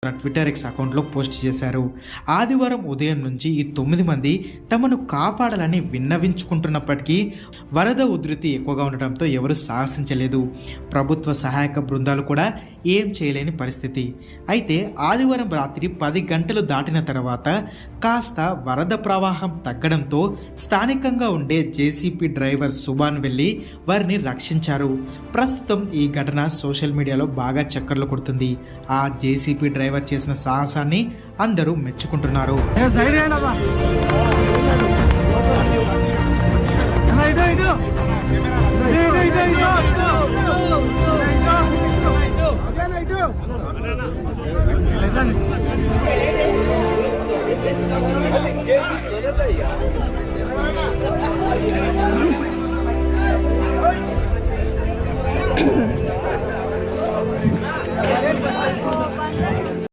తన Twitter X అకౌంట్లో post చేశారు. ఆదివారం ఉదయం నుంచి ఈ 9 మంది తమను కాపాడాలని విన్నవించుకుంటున్నప్పటికీ వరద ఉధృతి ఎక్కువగా ఉండటంతో ఎవరు సాహసించలేదు. ప్రభుత్వ సహాయక బృందాలు కూడా ఏం చేయలేని పరిస్థితి. అయితే ఆదివారం రాత్రి 10 గంటలు దాటిన తర్వాత కాస్త వరద ప్రవాహం తగ్గడంతో స్థానికంగా ఉండే జేసీపీ డ్రైవర్ సుబాన్ వెళ్ళి వారిని రక్షించారు. ప్రస్తుతం ఈ ఘటన సోషల్ మీడియాలో బాగా చక్కర్లు కొడుతుంది. ఆ జేసీపీ డ్రైవర్ చేసిన సాహసాన్ని అందరూ మెచ్చుకుంటున్నారు.